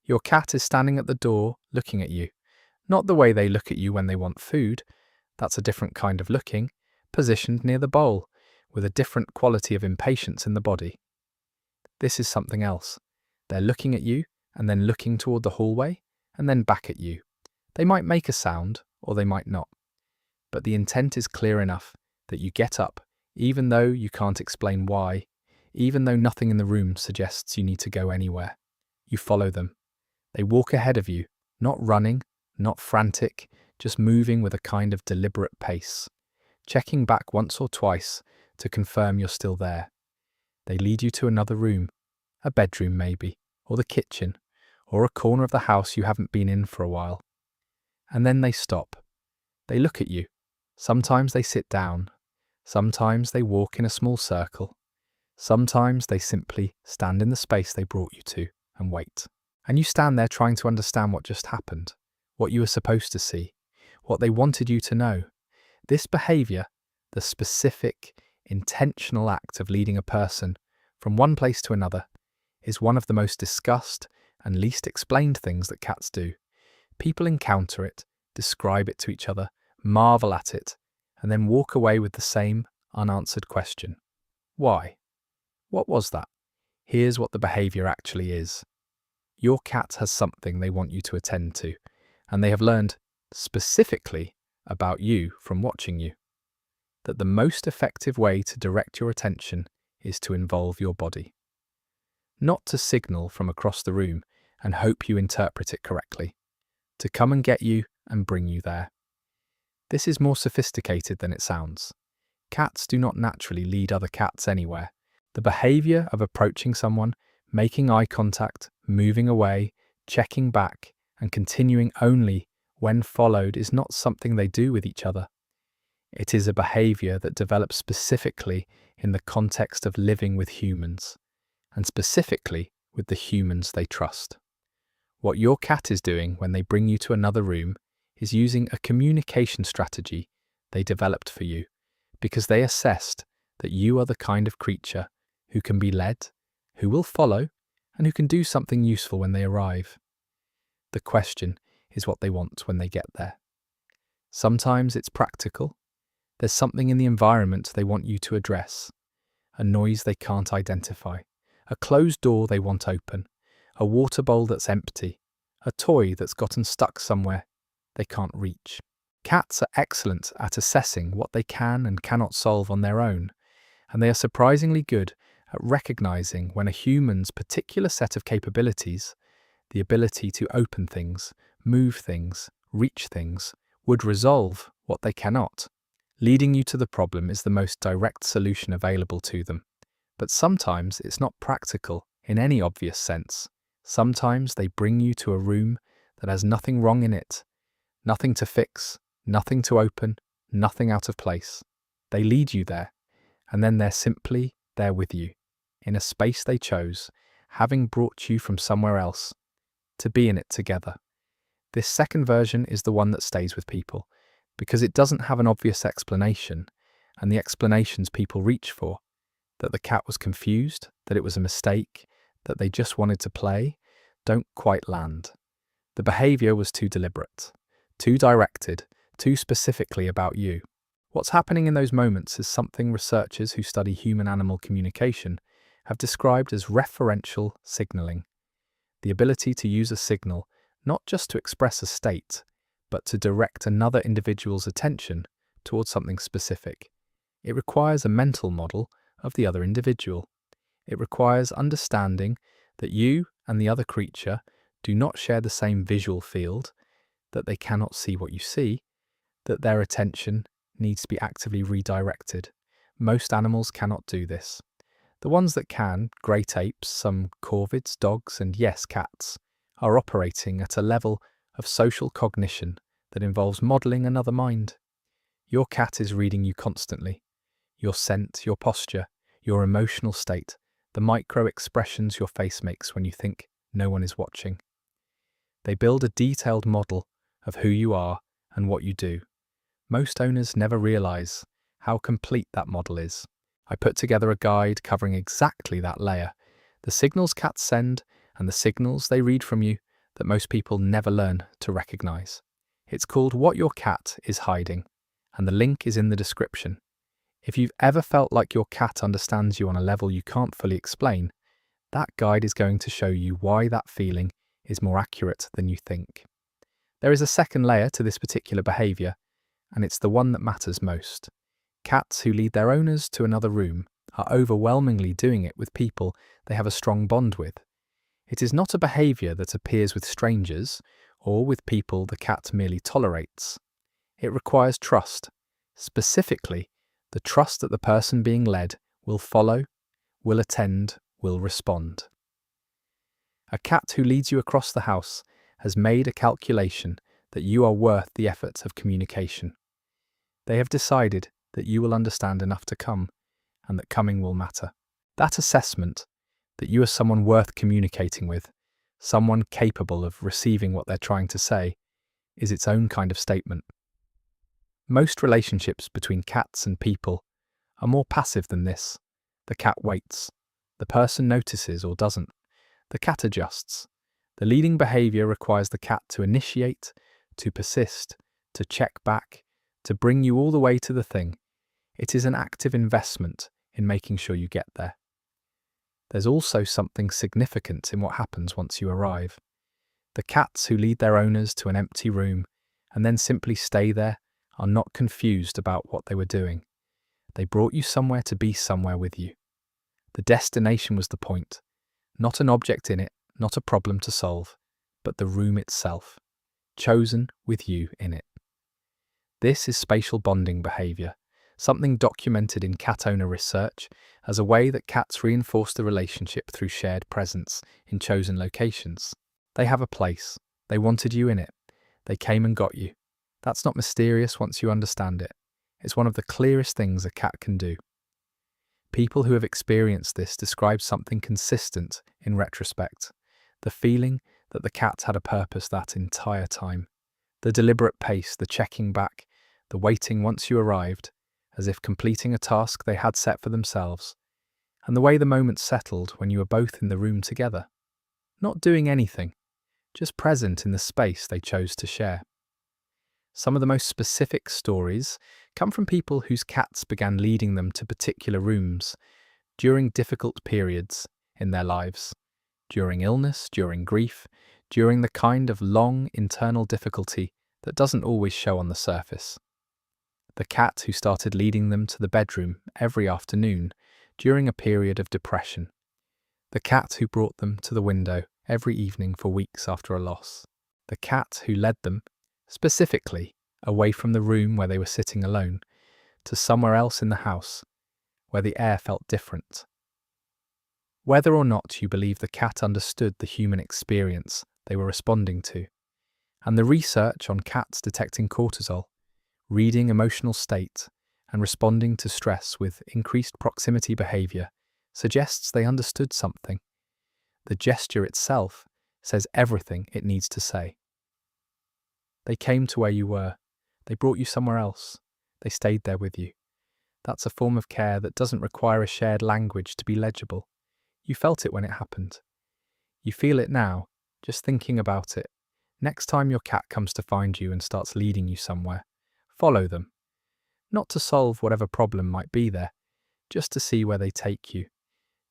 Your cat is standing at the door, looking at you. Not the way they look at you when they want food. That's a different kind of looking, positioned near the bowl, with a different quality of impatience in the body. This is something else. They're looking at you, and then looking toward the hallway, and then back at you. They might make a sound, or they might not. But the intent is clear enough that you get up, even though you can't explain why, even though nothing in the room suggests you need to go anywhere. You follow them. They walk ahead of you, not running, not frantic, just moving with a kind of deliberate pace, checking back once or twice to confirm you're still there. They lead you to another room, a bedroom maybe, or the kitchen, or a corner of the house you haven't been in for a while. And then they stop. They look at you. Sometimes they sit down. Sometimes they walk in a small circle. Sometimes they simply stand in the space they brought you to and wait. And you stand there trying to understand what just happened, what you were supposed to see, what they wanted you to know. This behavior, the specific, intentional act of leading a person from one place to another, is one of the most discussed and least explained things that cats do. People encounter it, describe it to each other, marvel at it, and then walk away with the same unanswered question. Why? What was that? Here's what the behavior actually is. Your cat has something they want you to attend to, and they have learned specifically about you from watching you. That the most effective way to direct your attention is to involve your body. Not to signal from across the room and hope you interpret it correctly. To come and get you and bring you there. This is more sophisticated than it sounds. Cats do not naturally lead other cats anywhere. The behavior of approaching someone, making eye contact, moving away, checking back, and continuing only when followed is not something they do with each other. It is a behavior that develops specifically in the context of living with humans, and specifically with the humans they trust. What your cat is doing when they bring you to another room is using a communication strategy they developed for you, because they assessed that you are the kind of creature who can be led, who will follow, and who can do something useful when they arrive. The question is what they want when they get there. Sometimes it's practical. There's something in the environment they want you to address, a noise they can't identify, a closed door they want open, a water bowl that's empty, a toy that's gotten stuck somewhere they can't reach. Cats are excellent at assessing what they can and cannot solve on their own, and they are surprisingly good at recognizing when a human's particular set of capabilities, the ability to open things, move things, reach things, would resolve what they cannot. Leading you to the problem is the most direct solution available to them. But sometimes it's not practical in any obvious sense. Sometimes they bring you to a room that has nothing wrong in it, nothing to fix, nothing to open, nothing out of place. They lead you there, and then they're simply there with you, in a space they chose, having brought you from somewhere else, to be in it together. This second version is the one that stays with people, because it doesn't have an obvious explanation, and the explanations people reach for, that the cat was confused, that it was a mistake, that they just wanted to play, don't quite land. The behavior was too deliberate, too directed, too specifically about you. What's happening in those moments is something researchers who study human-animal communication have described as referential signaling, the ability to use a signal not just to express a state, but to direct another individual's attention towards something specific. It requires a mental model of the other individual. It requires understanding that you and the other creature do not share the same visual field, that they cannot see what you see, that their attention needs to be actively redirected. Most animals cannot do this. The ones that can, great apes, some corvids, dogs, and yes, cats, are operating at a level of social cognition that involves modelling another mind. Your cat is reading you constantly. Your scent, your posture, your emotional state, the micro-expressions your face makes when you think no one is watching. They build a detailed model of who you are and what you do. Most owners never realise how complete that model is. I put together a guide covering exactly that layer, the signals cats send and the signals they read from you, that most people never learn to recognize. It's called What Your Cat is Hiding, and the link is in the description. If you've ever felt like your cat understands you on a level you can't fully explain, that guide is going to show you why that feeling is more accurate than you think. There is a second layer to this particular behavior, and it's the one that matters most. Cats who lead their owners to another room are overwhelmingly doing it with people they have a strong bond with. It is not a behavior that appears with strangers or with people the cat merely tolerates. It requires trust, specifically the trust that the person being led will follow, will attend, will respond. A cat who leads you across the house has made a calculation that you are worth the effort of communication. They have decided that you will understand enough to come, and that coming will matter. That assessment, that you are someone worth communicating with, someone capable of receiving what they're trying to say, is its own kind of statement. Most relationships between cats and people are more passive than this. The cat waits. The person notices or doesn't. The cat adjusts. The leading behavior requires the cat to initiate, to persist, to check back, to bring you all the way to the thing. It is an active investment in making sure you get there. There's also something significant in what happens once you arrive. The cats who lead their owners to an empty room and then simply stay there are not confused about what they were doing. They brought you somewhere to be somewhere with you. The destination was the point, not an object in it, not a problem to solve, but the room itself, chosen with you in it. This is spatial bonding behavior, something documented in cat owner research as a way that cats reinforce the relationship through shared presence in chosen locations. They have a place. They wanted you in it. They came and got you. That's not mysterious once you understand it. It's one of the clearest things a cat can do. People who have experienced this describe something consistent in retrospect. The feeling that the cat had a purpose that entire time. The deliberate pace, the checking back, the waiting once you arrived, as if completing a task they had set for themselves, and the way the moment settled when you were both in the room together. Not doing anything, just present in the space they chose to share. Some of the most specific stories come from people whose cats began leading them to particular rooms during difficult periods in their lives, during illness, during grief, during the kind of long internal difficulty that doesn't always show on the surface. The cat who started leading them to the bedroom every afternoon during a period of depression. The cat who brought them to the window every evening for weeks after a loss. The cat who led them, specifically, away from the room where they were sitting alone, to somewhere else in the house, where the air felt different. Whether or not you believe the cat understood the human experience they were responding to, and the research on cats detecting cortisol, reading emotional state, and responding to stress with increased proximity behavior suggests they understood something. The gesture itself says everything it needs to say. They came to where you were. They brought you somewhere else. They stayed there with you. That's a form of care that doesn't require a shared language to be legible. You felt it when it happened. You feel it now, just thinking about it. Next time your cat comes to find you and starts leading you somewhere, follow them. Not to solve whatever problem might be there, just to see where they take you.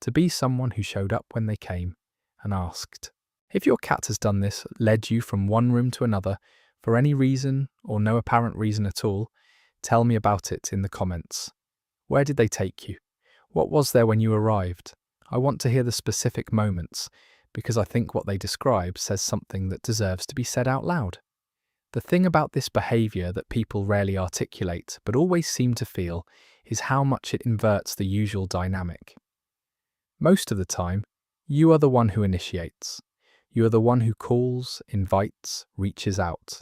To be someone who showed up when they came and asked. If your cat has done this, led you from one room to another, for any reason or no apparent reason at all, tell me about it in the comments. Where did they take you? What was there when you arrived? I want to hear the specific moments, because I think what they describe says something that deserves to be said out loud. The thing about this behavior that people rarely articulate but always seem to feel is how much it inverts the usual dynamic. Most of the time, you are the one who initiates. You are the one who calls, invites, reaches out.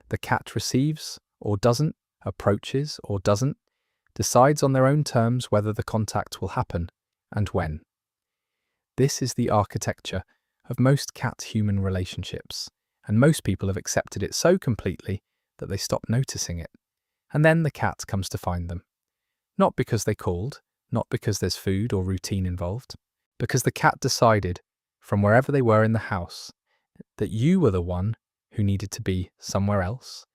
The cat receives or doesn't, approaches or doesn't, decides on their own terms whether the contact will happen and when. This is the architecture of most cat-human relationships, and most people have accepted it so completely that they stop noticing it. And then the cat comes to find them. Not because they called, not because there's food or routine involved, because the cat decided, from wherever they were in the house, that you were the one who needed to be somewhere else,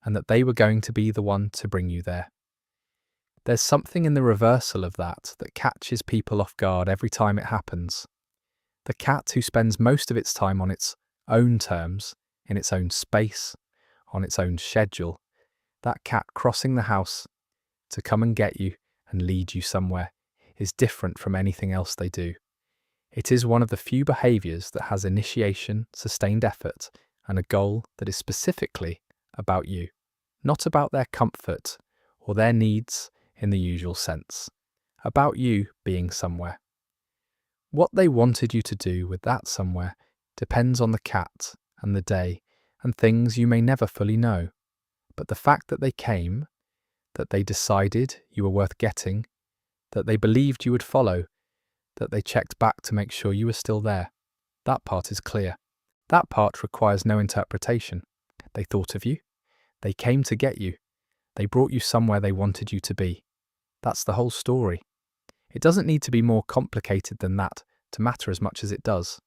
and that they were going to be the one to bring you there. There's something in the reversal of that catches people off guard every time it happens. The cat who spends most of its time on its own terms, in its own space, on its own schedule, that cat crossing the house to come and get you and lead you somewhere, is different from anything else they do. It is one of the few behaviours that has initiation, sustained effort, and a goal that is specifically about you, not about their comfort or their needs in the usual sense, about you being somewhere. What they wanted you to do with that somewhere depends on the cat and the day and things you may never fully know. But the fact that they came, that they decided you were worth getting, that they believed you would follow, that they checked back to make sure you were still there, that part is clear. That part requires no interpretation. They thought of you. They came to get you. They brought you somewhere they wanted you to be. That's the whole story. It doesn't need to be more complicated than that to matter as much as it does.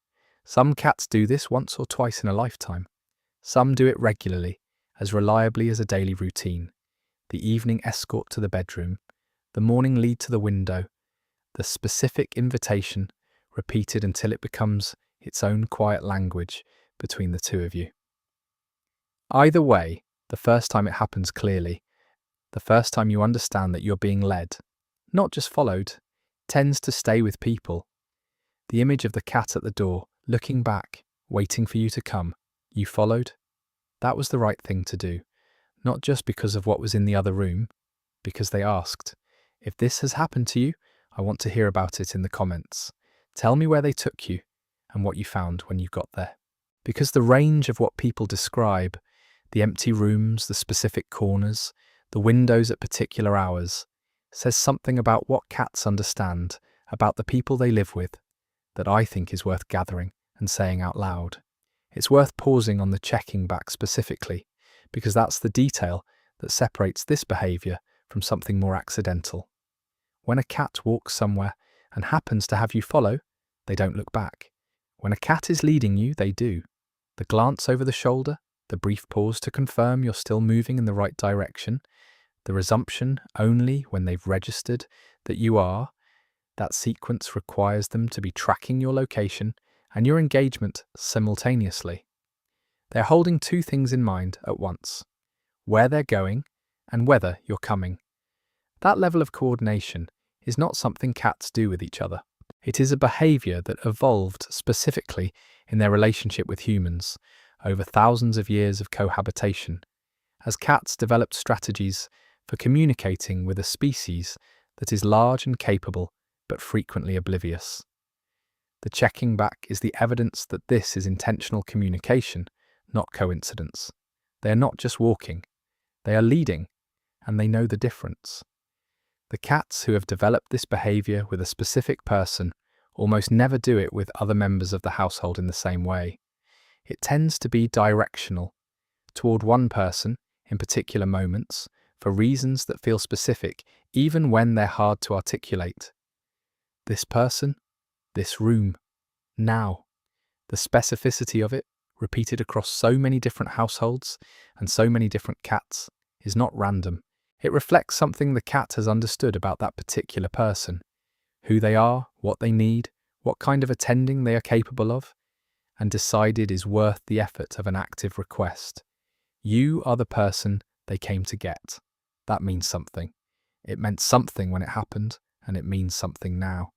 Some cats do this once or twice in a lifetime. Some do it regularly, as reliably as a daily routine. The evening escort to the bedroom, the morning lead to the window, the specific invitation repeated until it becomes its own quiet language between the two of you. Either way, the first time it happens clearly, the first time you understand that you're being led, not just followed, tends to stay with people. The image of the cat at the door, looking back, waiting for you to come. You followed? That was the right thing to do, not just because of what was in the other room, because they asked. If this has happened to you, I want to hear about it in the comments. Tell me where they took you and what you found when you got there. Because the range of what people describe, the empty rooms, the specific corners, the windows at particular hours, says something about what cats understand about the people they live with that I think is worth gathering and saying out loud. It's worth pausing on the checking back specifically, because that's the detail that separates this behaviour from something more accidental. When a cat walks somewhere and happens to have you follow, they don't look back. When a cat is leading you, they do. The glance over the shoulder, the brief pause to confirm you're still moving in the right direction, the resumption only when they've registered that you are. That sequence requires them to be tracking your location and your engagement simultaneously. They're holding two things in mind at once: where they're going and whether you're coming. That level of coordination is not something cats do with each other. It is a behaviour that evolved specifically in their relationship with humans over thousands of years of cohabitation, as cats developed strategies for communicating with a species that is large and capable, but frequently oblivious. The checking back is the evidence that this is intentional communication, not coincidence. They are not just walking, they are leading, and they know the difference. The cats who have developed this behaviour with a specific person almost never do it with other members of the household in the same way. It tends to be directional, toward one person in particular moments, for reasons that feel specific even when they're hard to articulate. This person, this room, now. The specificity of it, repeated across so many different households and so many different cats, is not random. It reflects something the cat has understood about that particular person, who they are, what they need, what kind of attending they are capable of, and decided is worth the effort of an active request. You are the person they came to get. That means something. It meant something when it happened, and it means something now.